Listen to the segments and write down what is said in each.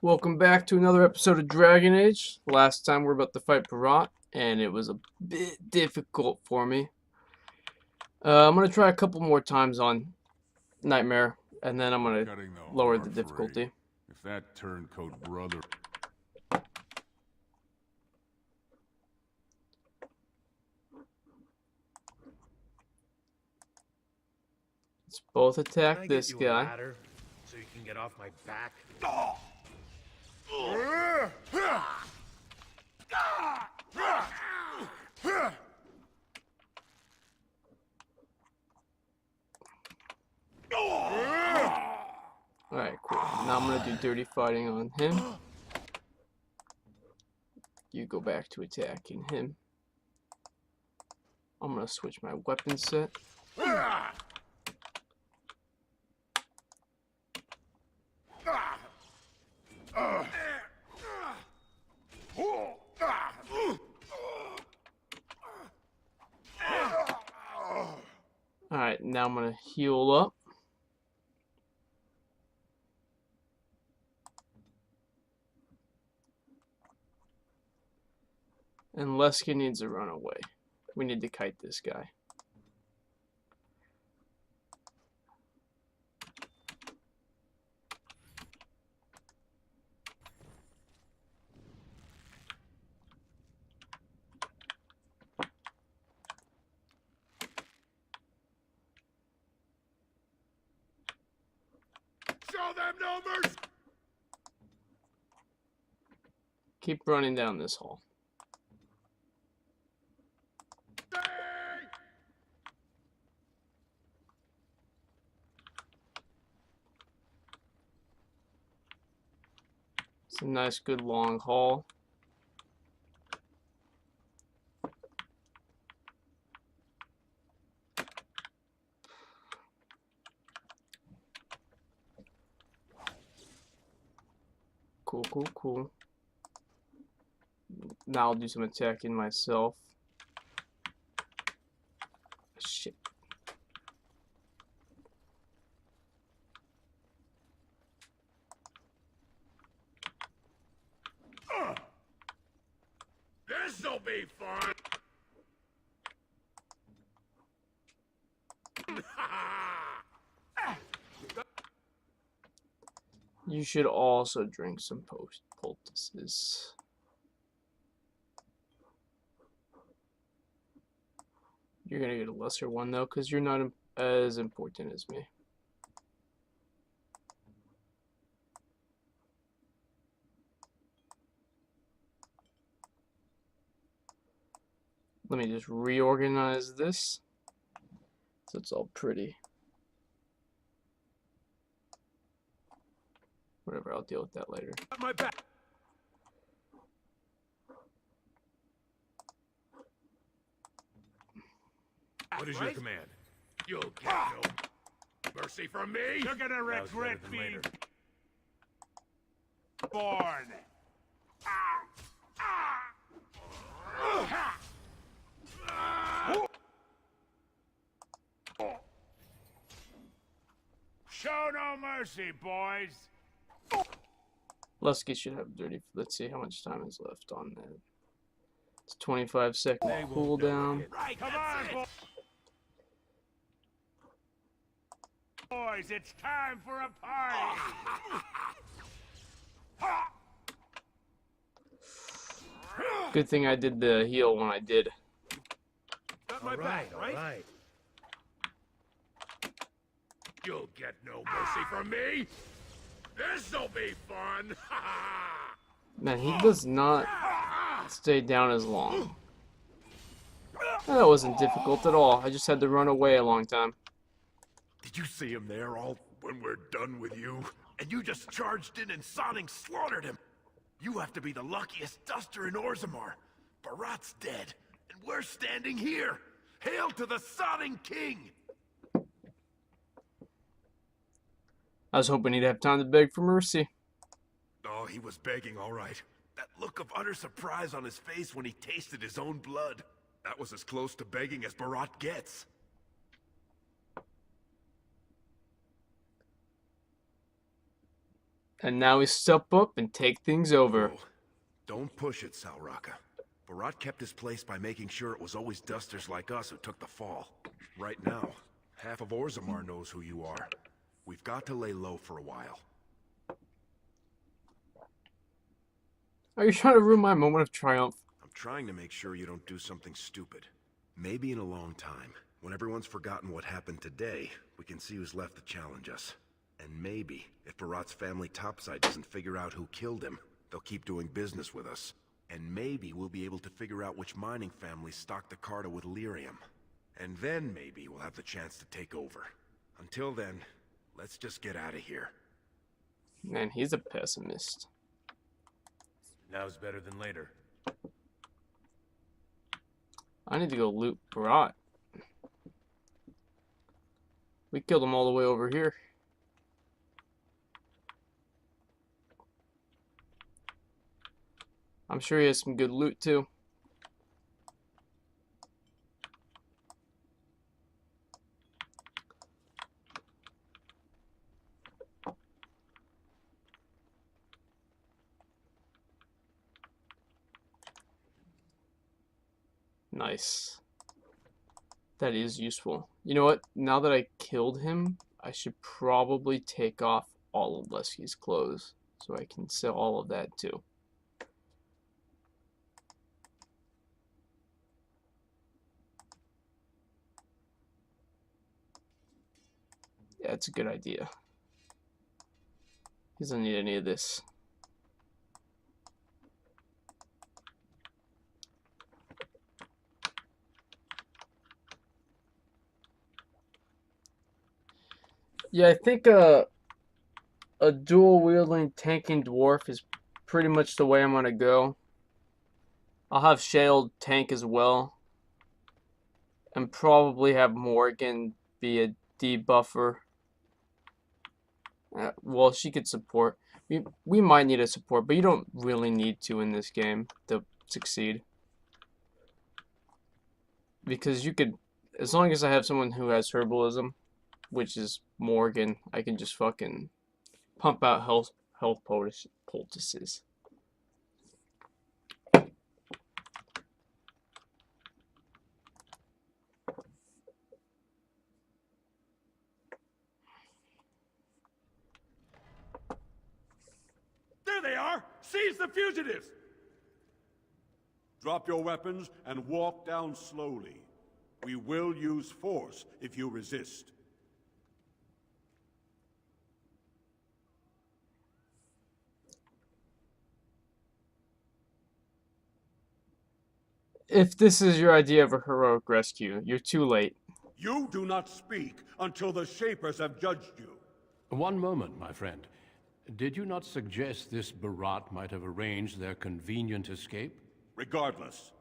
Welcome back to another episode of Dragon Age. Last time we were about to fight Beraht, and it was a bit difficult for me. I'm going to try a couple more times on Nightmare, and then I'm going to Cutting the lower the heart difficulty. free. If that turncoat brother... Let's both Can attack I this get you a guy. ladder so you can get off my back? Alright, cool. Now I'm going to do dirty fighting on him. You go back to attacking him. I'm going to switch my weapon set. Alright, now I'm going to heal up. And Leska needs to run away. We need to kite this guy. Show them no mercy! Keep running down this hall. It's a nice, good long hall. Cool, cool, cool. Now I'll do some attacking myself. Shit. This'll be fun! You should also drink some poultices. You're gonna get a lesser one though, because you're not as important as me. Let me just reorganize this so it's all pretty. Whatever, I'll deal with that later. My back! What is your command? You'll get no mercy from me! You're gonna regret being born. Show no mercy, boys. Lusky should have dirty. Let's see how much time is left on that. It's 25-second cooldown. Right, come on, boys. It's time for a party. Good thing I did the heal when I did. Got my back, right? You'll get no mercy from me! This'll be fun! Man, he does not stay down as long. That wasn't difficult at all. I just had to run away a long time. Did you see him there all when we're done with you? And you just charged in and sodding slaughtered him! You have to be the luckiest duster in Orzammar. Beraht's dead, and we're standing here! Hail to the sodding king! I was hoping he'd have time to beg for mercy. Oh, he was begging, all right. That look of utter surprise on his face when he tasted his own blood. That was as close to begging as Beraht gets. And now we step up and take things over. Whoa. Don't push it, Salraka. Beraht kept his place by making sure it was always dusters like us who took the fall. Right now, half of Orzammar knows who you are. We've got to lay low for a while. Are you trying to ruin my moment of triumph? I'm trying to make sure you don't do something stupid. Maybe in a long time, when everyone's forgotten what happened today, we can see who's left to challenge us. And maybe, if Beraht's family topside doesn't figure out who killed him, they'll keep doing business with us. And maybe we'll be able to figure out which mining families stocked the Carta with lyrium. And then maybe we'll have the chance to take over. Until then, let's just get out of here. Man, he's a pessimist. Now's better than later. I need to go loot Beraht. We killed him all the way over here. I'm sure he has some good loot too. Nice. That is useful. You know what? Now that I killed him, I should probably take off all of Leski's clothes so I can sell all of that too. Yeah, it's a good idea. He doesn't need any of this. Yeah, I think a dual-wielding tanking dwarf is pretty much the way I'm gonna go. I'll have Shale tank as well. And probably have Morgan be a debuffer. Well, she could support. We might need a support, but you don't really need to in this game to succeed. Because you could, as long as I have someone who has herbalism, which is Morgan, I can just fucking pump out health poultices. There they are! Seize the fugitives! Drop your weapons and walk down slowly. We will use force if you resist. If this is your idea of a heroic rescue, you're too late. You do not speak until the Shapers have judged you. One moment, my friend. Did you not suggest this Beraht might have arranged their convenient escape? Regardless,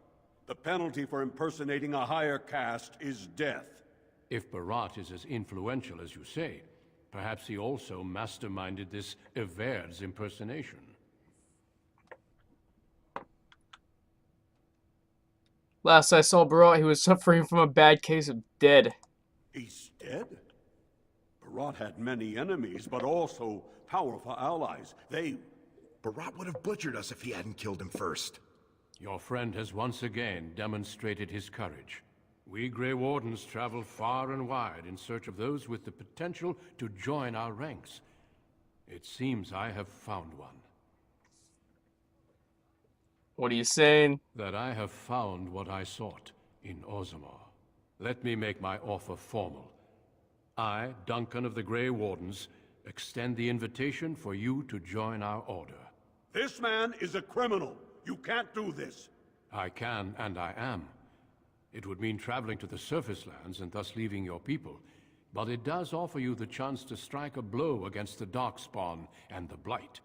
the penalty for impersonating a higher caste is death. If Beraht is as influential as you say, perhaps he also masterminded this Everd's impersonation. Last I saw Beraht, he was suffering from a bad case of dead. He's dead? Beraht had many enemies, but also powerful allies. Beraht would have butchered us if he hadn't killed him first. Your friend has once again demonstrated his courage. We Grey Wardens travel far and wide in search of those with the potential to join our ranks. It seems I have found one. What are you saying? That I have found what I sought in Orzammar. Let me make my offer formal. I, Duncan of the Grey Wardens, extend the invitation for you to join our order. This man is a criminal. You can't do this. I can, and I am. It would mean traveling to the surface lands and thus leaving your people, but it does offer you the chance to strike a blow against the Darkspawn and the Blight.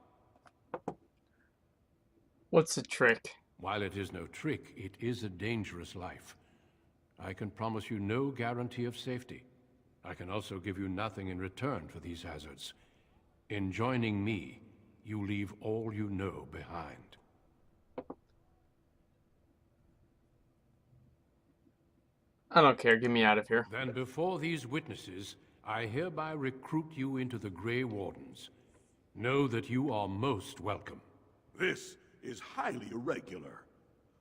What's the trick? While it is no trick, it is a dangerous life. I can promise you no guarantee of safety. I can also give you nothing in return for these hazards. In joining me, you leave all you know behind. I don't care, get me out of here. Then before these witnesses, I hereby recruit you into the Grey Wardens. Know that you are most welcome. This is highly irregular.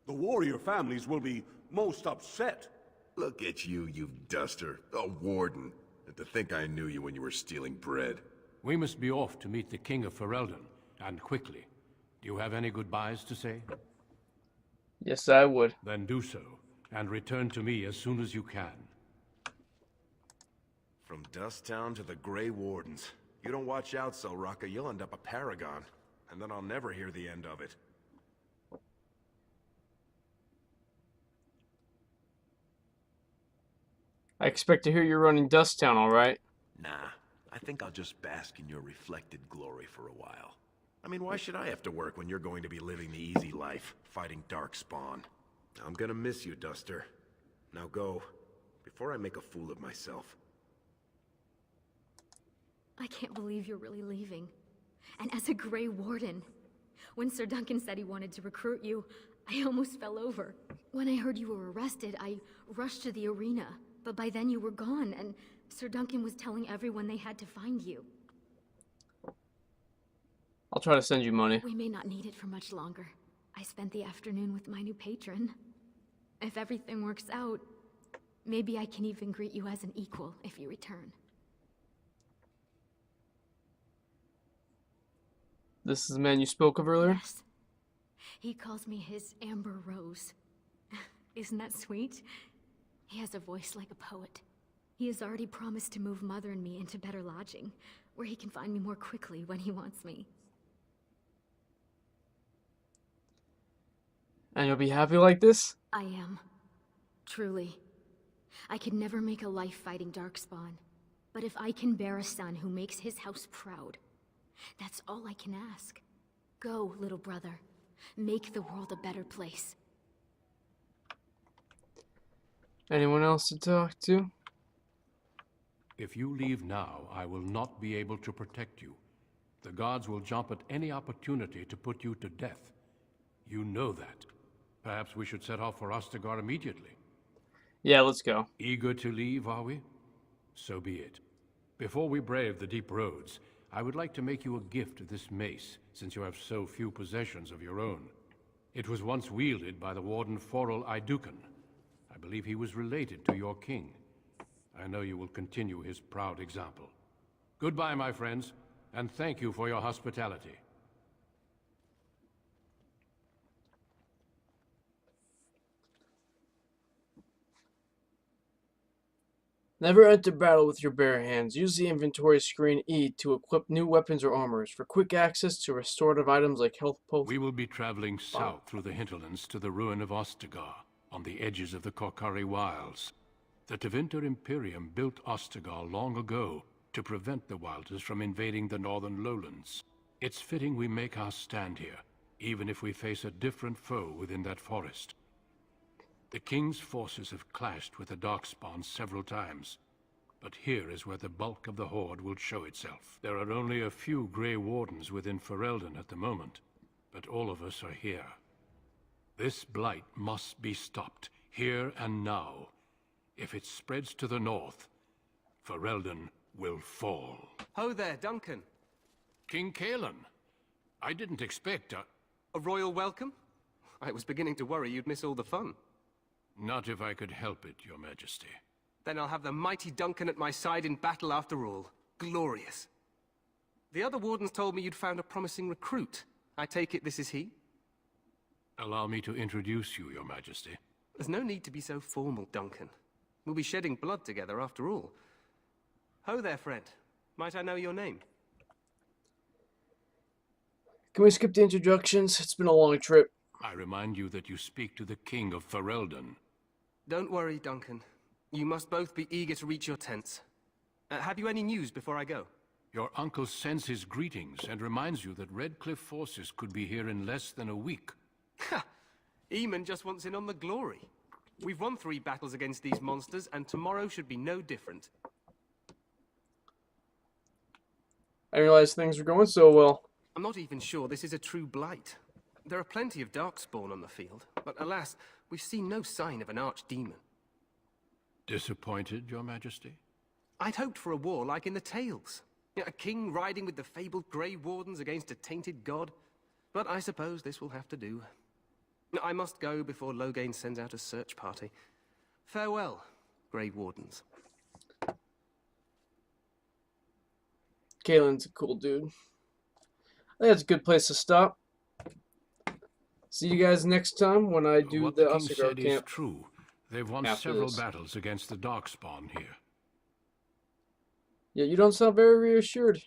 The warrior families will be most upset. Look at you, you duster. A warden. And to think I knew you when you were stealing bread. We must be off to meet the King of Ferelden, and quickly. Do you have any goodbyes to say? Yes, I would. Then do so, and return to me as soon as you can. From Dust Town to the Grey Wardens. You don't watch out, Selraka, you'll end up a paragon. And then I'll never hear the end of it. I expect to hear you running Dust Town, alright? Nah, I think I'll just bask in your reflected glory for a while. I mean, why should I have to work when you're going to be living the easy life, fighting Darkspawn? I'm gonna miss you, Duster. Now go, before I make a fool of myself. I can't believe you're really leaving. And as a Grey Warden. When Sir Duncan said he wanted to recruit you, I almost fell over. When I heard you were arrested, I rushed to the arena. But by then you were gone, and Sir Duncan was telling everyone they had to find you. I'll try to send you money. We may not need it for much longer. I spent the afternoon with my new patron. If everything works out, maybe I can even greet you as an equal if you return. This is the man you spoke of earlier? Yes. He calls me his Amber Rose. Isn't that sweet? He has a voice like a poet. He has already promised to move Mother and me into better lodging, where he can find me more quickly when he wants me. And you'll be happy like this? I am. Truly. I could never make a life fighting Darkspawn. But if I can bear a son who makes his house proud, that's all I can ask. Go, little brother. Make the world a better place. Anyone else to talk to? If you leave now, I will not be able to protect you. The gods will jump at any opportunity to put you to death. You know that. Perhaps we should set off for Ostagar immediately. Yeah, let's go. Eager to leave, are we? So be it. Before we brave the deep roads, I would like to make you a gift of this mace, since you have so few possessions of your own. It was once wielded by the Warden Forel Duncan. I believe he was related to your king. I know you will continue his proud example. Goodbye, my friends, and thank you for your hospitality. Never enter battle with your bare hands. Use the inventory screen E to equip new weapons or armors for quick access to restorative items like health potions. We will be traveling south through the hinterlands to the ruin of Ostagar, on the edges of the Korkari Wilds. The Tevinter Imperium built Ostagar long ago to prevent the Wilders from invading the northern lowlands. It's fitting we make our stand here, even if we face a different foe within that forest. The King's forces have clashed with the Darkspawn several times, but here is where the bulk of the Horde will show itself. There are only a few Grey Wardens within Ferelden at the moment, but all of us are here. This blight must be stopped, here and now. If it spreads to the north, Ferelden will fall. Ho there, Duncan. King Kalen, I didn't expect A royal welcome? I was beginning to worry you'd miss all the fun. Not if I could help it, Your Majesty. Then I'll have the mighty Duncan at my side in battle after all. Glorious. The other wardens told me you'd found a promising recruit. I take it this is he? Allow me to introduce you, Your Majesty. There's no need to be so formal, Duncan. We'll be shedding blood together after all. Ho there, friend. Might I know your name? Can we skip the introductions? It's been a long trip. I remind you that you speak to the King of Ferelden. Don't worry, Duncan. You must both be eager to reach your tents. Have you any news before I go? Your uncle sends his greetings and reminds you that Redcliffe forces could be here in less than a week. Ha! Eamon just wants in on the glory. We've won 3 battles against these monsters, and tomorrow should be no different. I realized things were going so well. I'm not even sure this is a true blight. There are plenty of Darkspawn on the field, but alas, we've seen no sign of an archdemon. Disappointed, Your Majesty? I'd hoped for a war like in the tales. Yeah, a king riding with the fabled Grey Wardens against a tainted god? But I suppose this will have to do. I must go before Loghain sends out a search party. Farewell, Grey Wardens. Kalen's a cool dude. I think that's a good place to stop. See you guys next time when I do What the the king Ostagar said is camp. true. They've won After several this. battles against the Darkspawn here. Yeah, you don't sound very reassured.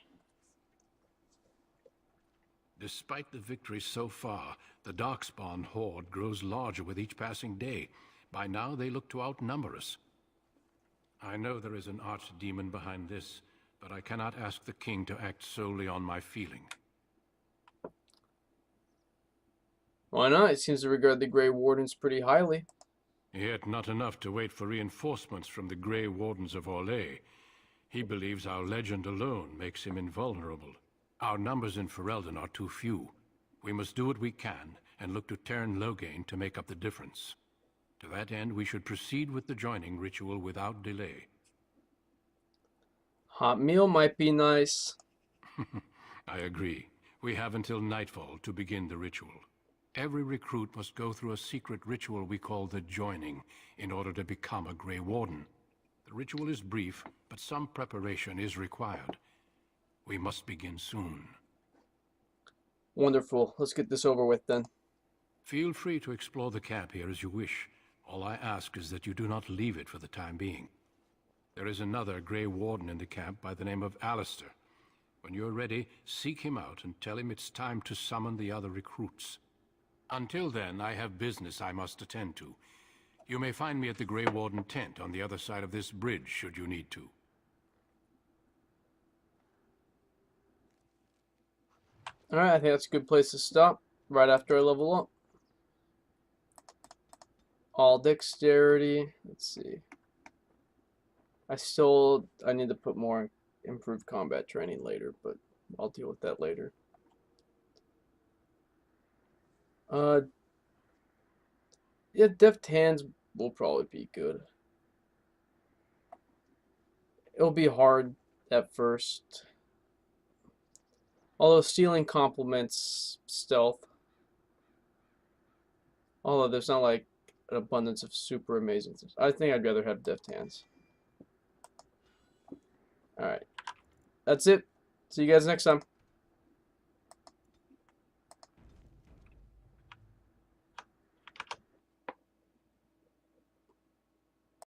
Despite the victories so far, the Darkspawn horde grows larger with each passing day. By now, they look to outnumber us. I know there is an archdemon behind this, but I cannot ask the king to act solely on my feeling. Why not? He seems to regard the Grey Wardens pretty highly. Yet not enough to wait for reinforcements from the Grey Wardens of Orlais. He believes our legend alone makes him invulnerable. Our numbers in Ferelden are too few. We must do what we can, and look to Teyrn Loghain to make up the difference. To that end, we should proceed with the joining ritual without delay. Hot meal might be nice. I agree. We have until nightfall to begin the ritual. Every recruit must go through a secret ritual we call the joining in order to become a Grey Warden. The ritual is brief, but some preparation is required. We must begin soon. Wonderful. Let's get this over with then. Feel free to explore the camp here as you wish. All I ask is that you do not leave it for the time being. There is another Grey Warden in the camp by the name of Alistair. When you're ready, seek him out and tell him it's time to summon the other recruits. Until then, I have business I must attend to. You may find me at the Grey Warden tent on the other side of this bridge, should you need to. Alright, I think that's a good place to stop. Right after I level up. All dexterity. Let's see. I need to put more improved combat training later, but I'll deal with that later. Yeah, deft hands will probably be good. It'll be hard at first. Although stealing complements stealth. Although there's not like an abundance of super amazing things. I think I'd rather have deft hands. Alright. That's it. See you guys next time.